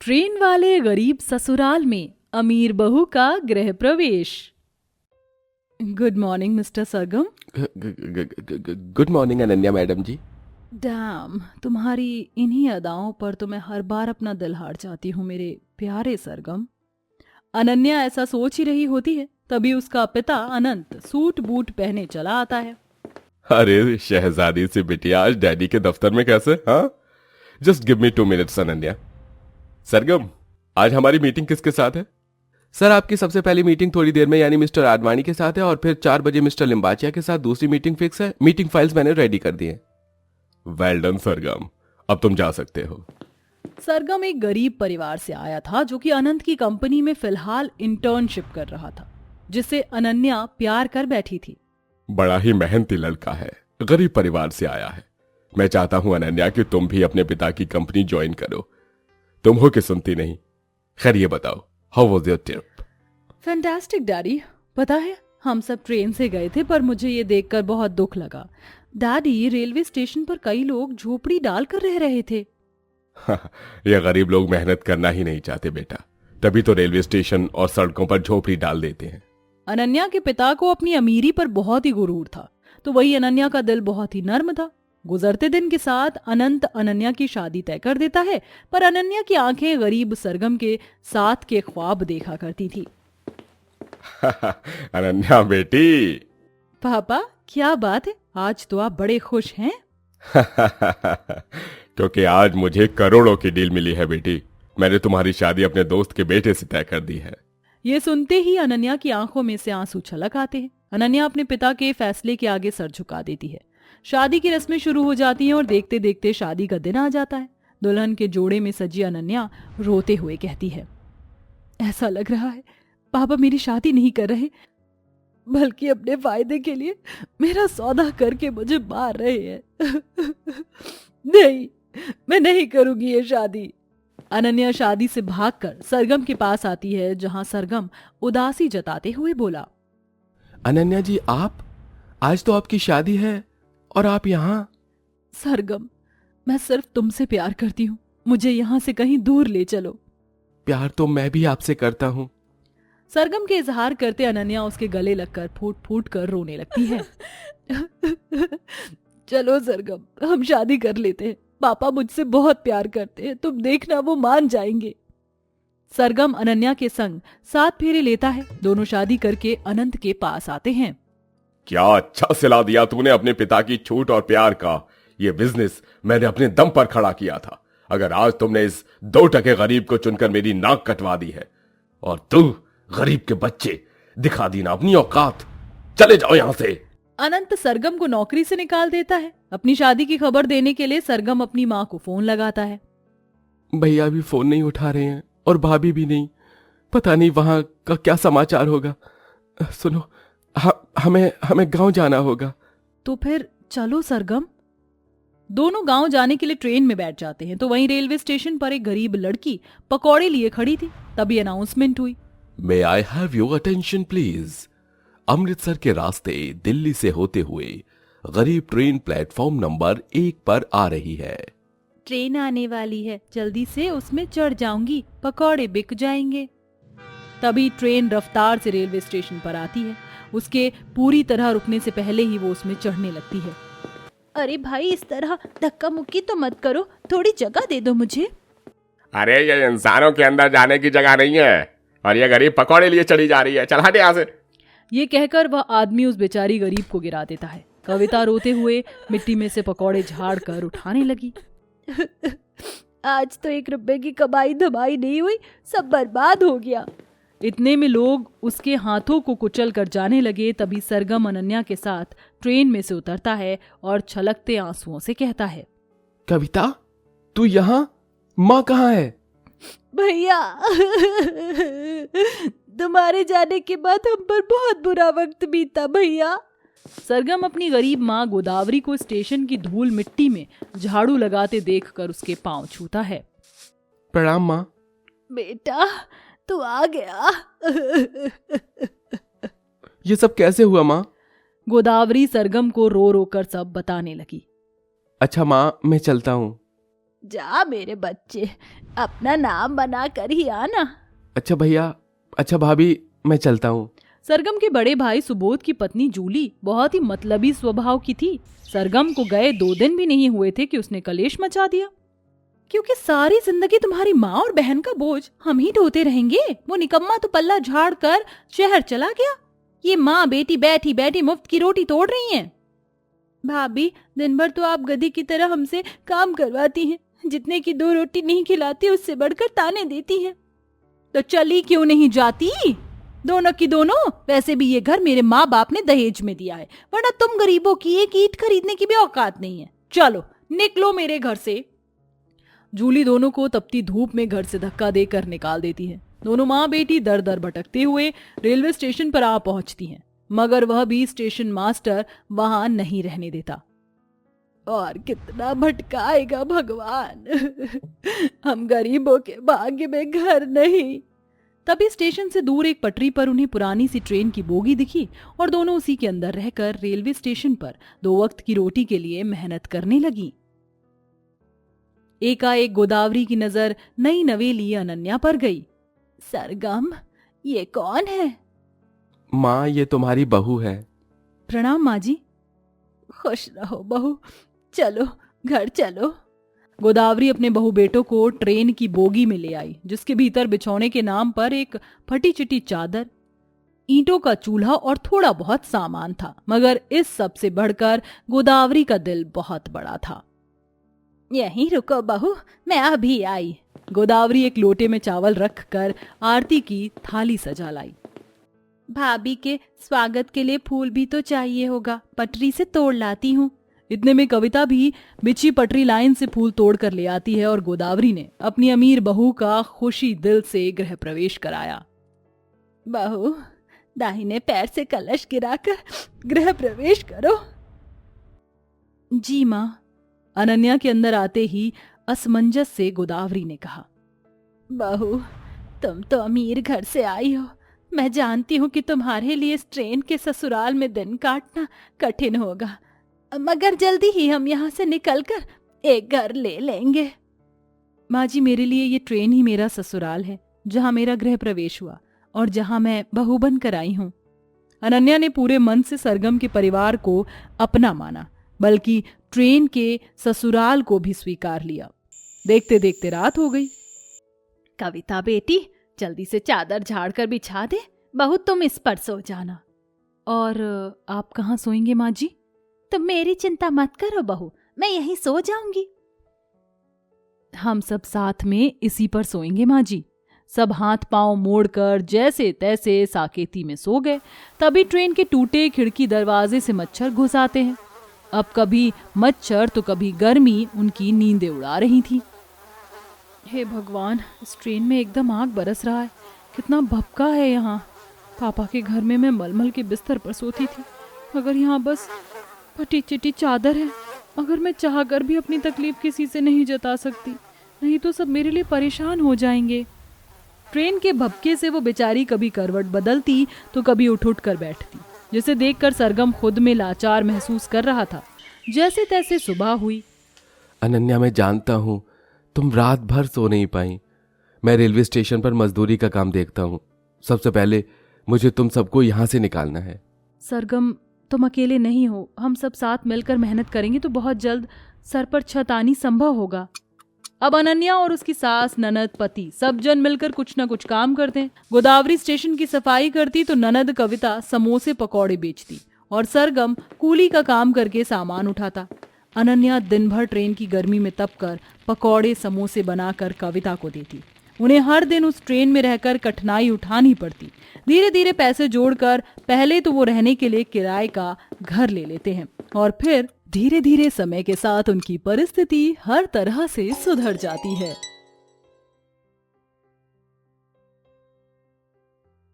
Train वाले गरीब ससुराल में अमीर बहू का गृह प्रवेश। गुड मॉर्निंग मिस्टर सरगम। गुड मॉर्निंग अनन्या मैडम जी। डैम, तुम्हारी इन्हीं अदाओं पर तो मैं हर बार अपना दिल हार जाती हूँ मेरे प्यारे सरगम। अनन्या ऐसा सोच ही रही होती है, तभी उसका पिता अनंत सूट बूट पहने चला आता है। अरे शहजादी से बिटिया आज डैडी के दफ्तर में कैसे? हाँ, just give me 2 minutes Ananya. Sargam, आज हमारी मीटिंग किसके साथ है? सर, आपकी सबसे पहली मीटिंग थोड़ी देर में यानी मिस्टर आडवाणी के साथ है और फिर 4 बजे मिस्टर लिम्बाचिया के साथ दूसरी मीटिंग फिक्स है। मीटिंग फाइल्स मैंने रेडी कर दी है। वेल डन सरगम, अब तुम जा सकते हो। सरगम एक गरीब परिवार से आया था जो कि अनंत की कंपनी में फिलहाल इंटर्नशिप कर रहा था, जिसे अनन्या प्यार कर बैठी थी। बड़ा ही मेहनती लड़का है, गरीब परिवार से आया है। मैं चाहता हूं अनन्या कि तुम भी अपने पिता की कंपनी ज्वाइन करो। तुम हो कि सुनती नहीं? खैर ये बताओ, how was your trip? Fantastic daddy. पता है, हम सब ट्रेन से गए थे, पर मुझे ये देखकर बहुत दुख लगा। डैडी, रेलवे स्टेशन पर कई लोग झोपड़ी डालकर रह रहे थे। ये गरीब लोग मेहनत करना ही नहीं चाहते बेटा, तभी तो रेलवे स्टेशन और सड़कों पर झोपड़ी डाल देते हैं। अनन्या के पिता को अपनी अमीरी पर बहुत ही गुरूर था, तो वही अनन्या का दिल बहुत ही नर्म था। गुजरते दिन के साथ अनंत अनन्या की शादी तय कर देता है, पर अनन्या की आंखें गरीब सरगम के साथ के ख्वाब देखा करती थी। अनन्या बेटी। पापा, क्या बात है, आज तो आप बड़े खुश हैं। क्योंकि आज मुझे करोड़ों की डील मिली है बेटी। मैंने तुम्हारी शादी अपने दोस्त के बेटे से तय कर दी है। ये सुनते ही अनन्या की आंखों में से आंसू छलक आते हैं। अनन्या अपने पिता के फैसले के आगे सर झुका देती है। शादी की रस्में शुरू हो जाती हैं और देखते देखते शादी का दिन आ जाता है। दुल्हन के जोड़े में सजी अनन्या रोते हुए कहती है, ऐसा लग रहा है पापा मेरी शादी नहीं कर रहे, बल्कि अपने फायदे के लिए मेरा सौदा करके मुझे मार रहे हैं। नहीं, मैं नहीं करूंगी ये शादी। अनन्या शादी से भागकर सरगम के पास आती है, जहां सरगम उदासी जताते हुए बोला, अनन्या जी, आप आज तो आपकी शादी है और आप यहाँ? सरगम, मैं सिर्फ तुमसे प्यार करती हूँ, मुझे यहाँ से कहीं दूर ले चलो। प्यार तो मैं भी आपसे करता हूँ। सरगम के इजहार करते अनन्या उसके गले लगकर फूट फूट कर रोने लगती है। चलो सरगम, हम शादी कर लेते हैं, पापा मुझसे बहुत प्यार करते हैं, तुम देखना वो मान जाएंगे। सरगम अनन्या के संग 7 फेरे लेता है। दोनों शादी करके अनंत के पास आते हैं। क्या अच्छा सिला दिया तूने अपने पिता की छूट और प्यार का। ये बिजनेस मैंने अपने दम पर खड़ा किया था। अगर आज तुमने इस 2% गरीब को चुनकर मेरी नाक कटवा दी है, और तू गरीब के बच्चे, दिखा दी ना अपनी औकात। चले जाओ यहां से। अनंत सरगम को नौकरी से निकाल देता है। अपनी शादी की खबर देने के लिए सरगम अपनी माँ को फोन लगाता है। भैया भी फोन नहीं उठा रहे हैं और भाभी भी नहीं। पता नहीं वहां का क्या समाचार होगा। सुनो, हमें गांव जाना होगा। तो फिर चलो सरगम। दोनों गांव जाने के लिए ट्रेन में बैठ जाते हैं, तो वहीं रेलवे स्टेशन पर एक गरीब लड़की पकौड़े लिए खड़ी थी। तभी अनाउंसमेंट हुई, may I have your attention please. Amritsar के रास्ते दिल्ली से होते हुए गरीब ट्रेन प्लेटफॉर्म नंबर 1 पर आ रही है। ट्रेन आने वाली है, जल्दी से उसमें चढ़ जाऊंगी, पकौड़े बिक जाएंगे। तभी ट्रेन रफ्तार से रेलवे स्टेशन पर आती है। उसके पूरी तरह रुकने से पहले ही वो उसमें चढ़ने लगती है। अरे भाई, इस तरह धक्का मुक्की तो मत करो, थोड़ी जगह दे दो मुझे। अरे ये इंसानों के अंदर जाने की जगह नहीं है, और ये गरीब पकौड़े लिए चली जा रही है। चल हट यहाँ से। ये कहकर वह आदमी उस बेचारी गरीब को गिरा देता है। कविता रोते हुए मिट्टी में से पकौड़े झाड़ कर उठाने लगी। आज तो 1 रुपए की कमाई धमाई नहीं हुई, सब बर्बाद हो गया। इतने में लोग उसके हाथों को कुचल कर जाने लगे। तभी सरगम अनन्या के साथ ट्रेन में से उतरता है और छलकते आंसुओं से कहता है, कविता, तू यहाँ? माँ कहाँ है? भैया, तुम्हारे जाने के बाद हम पर बहुत बुरा वक्त बीता भैया। सरगम अपनी गरीब माँ गोदावरी को स्टेशन की धूल मिट्टी में झाड़ू लगाते देखकर उसके पांव छूता है। प्रणाम माँ। बेटा, तू आ गया। ये सब कैसे हुआ माँ? गोदावरी सरगम को रो रो कर सब बताने लगी। अच्छा माँ, मैं चलता हूँ। जा मेरे बच्चे, अपना नाम बना कर ही आना। अच्छा भैया, अच्छा भाभी, मैं चलता हूँ। सरगम के बड़े भाई सुबोध की पत्नी जूली बहुत ही मतलबी स्वभाव की थी। सरगम को गए 2 दिन भी नहीं हुए थे कि उसने कलेश मचा दिया। क्योंकि सारी जिंदगी तुम्हारी माँ और बहन का बोझ हम ही ढोते रहेंगे। वो निकम्मा तो पल्ला झाड़ कर शहर चला गया। ये माँ बेटी बैठी बैठी मुफ्त की रोटी तोड़ रही हैं। भाभी, दिन भर तो आप गधी की तरह हमसे काम करवाती हैं। जितने की 2 रोटी नहीं खिलाती उससे बढ़कर ताने देती हैं। तो चली क्यों नहीं जाती? दोनों की दोनों। वैसे भी ये घर मेरे माँ बाप ने दहेज में दिया है, वरना तुम गरीबों की एक ईंट खरीदने की भी औकात नहीं है। चलो निकलो मेरे घर से। जूली दोनों को तपती धूप में घर से धक्का देकर निकाल देती है। दोनों माँ बेटी दर दर भटकते हुए रेलवे स्टेशन पर आ पहुंचती हैं, मगर वह भी स्टेशन मास्टर वहां नहीं रहने देता। और कितना भटकाएगा भगवान, हम गरीबों के भाग्य में घर नहीं। तभी स्टेशन से दूर एक पटरी पर उन्हें पुरानी सी ट्रेन की बोगी दिखी और दोनों उसी के अंदर रहकर रेलवे स्टेशन पर 2 वक्त की रोटी के लिए मेहनत करने लगी। एकाएक गोदावरी की नजर नई नवेली अनन्या पर गई। सरगम, ये कौन है? माँ, ये तुम्हारी बहू है। प्रणाम माँ जी। खुश रहो बहू, चलो घर चलो। गोदावरी अपने बहू बेटों को ट्रेन की बोगी में ले आई, जिसके भीतर बिछौने के नाम पर एक फटी चिटी चादर, ईंटों का चूल्हा और थोड़ा बहुत सामान था। मगर इस सब से बढ़कर गोदावरी का दिल बहुत बड़ा था। यहीं रुको बहू, मैं अभी आई। गोदावरी एक लोटे में चावल रखकर आरती की थाली सजा लाई। भाभी के स्वागत के लिए फूल भी तो चाहिए होगा, पटरी से तोड़ लाती हूँ। इतने में कविता भी बिछी पटरी लाइन से फूल तोड़ कर ले आती है और गोदावरी ने अपनी अमीर बहू का खुशी दिल से गृह प्रवेश कराया। बहू, दाहिने पैर से कलश गिराकर गृह प्रवेश करो। जी माँ। अनन्या के अंदर आते ही असमंजस से गोदावरी ने कहा। बहू, तुम तो अमीर घर से आई हो। मैं जानती हूँ कि तुम्हारे लिए इस ट्रेन के ससुराल में दिन काटना कठिन होगा, मगर जल्दी ही हम यहाँ से निकलकर एक घर ले लेंगे। माँ जी, मेरे लिए ये ट्रेन ही मेरा ससुराल है, जहाँ मेरा गृह प्रवेश हुआ और जहाँ मैं बहू बनकर आई हूँ। अनन्या ने पूरे मन से सरगम के परिवार को अपना माना, बल्कि ट्रेन के ससुराल को भी स्वीकार लिया। देखते देखते रात हो गई। कविता बेटी, जल्दी से चादर झाड़ कर बिछा दे। बहू, तुम इस पर सो जाना। और आप कहाँ सोएंगे माँ जी? तुम मेरी चिंता मत करो बहू, मैं यहीं सो जाऊंगी। हम सब साथ में इसी पर सोएंगे माँ जी। सब हाथ पांव मोड़कर जैसे तैसे साकेती में सो गए। तभी ट्रेन के टूटे खिड़की दरवाजे से मच्छर घुस आते हैं। अब कभी मच्छर तो कभी गर्मी उनकी नींदें उड़ा रही थी। हे भगवान, इस ट्रेन में एकदम आग बरस रहा है। कितना भपका है यहाँ। पापा के घर में मैं मलमल के बिस्तर पर सोती थी, मगर यहाँ बस फटी चिटी चादर है। अगर मैं चाहकर भी अपनी तकलीफ किसी से नहीं जता सकती, नहीं तो सब मेरे लिए परेशान हो जाएंगे। ट्रेन के भपके से वो बेचारी कभी करवट बदलती तो कभी उठ उठ कर बैठती, जिसे देखकर सरगम खुद में लाचार महसूस कर रहा था। जैसे तैसे सुबह हुई। अनन्या, मैं जानता हूँ तुम रात भर सो नहीं पाई। मैं रेलवे स्टेशन पर मजदूरी का काम देखता हूँ। सबसे पहले मुझे तुम सबको यहाँ से निकालना है। सरगम, तुम अकेले नहीं हो। हम सब साथ मिलकर मेहनत करेंगे तो बहुत जल्द सर पर छत आनी संभव होगा। अब अनन्या और उसकी सास, ननद, पति सब जन मिलकर कुछ न कुछ काम करते हैं। गोदावरी स्टेशन की सफाई करती तो ननद कविता समोसे पकौड़े बेचती और सरगम कूली का काम करके सामान उठाता। अनन्या दिन भर ट्रेन की गर्मी में तपकर पकौड़े समोसे बनाकर कविता को देती। उन्हें हर दिन उस ट्रेन में रहकर कठिनाई उठानी पड़ती। धीरे धीरे पैसे जोड़कर पहले तो वो रहने के लिए किराए का घर ले लेते हैं और फिर धीरे धीरे समय के साथ उनकी परिस्थिति हर तरह से सुधर जाती है।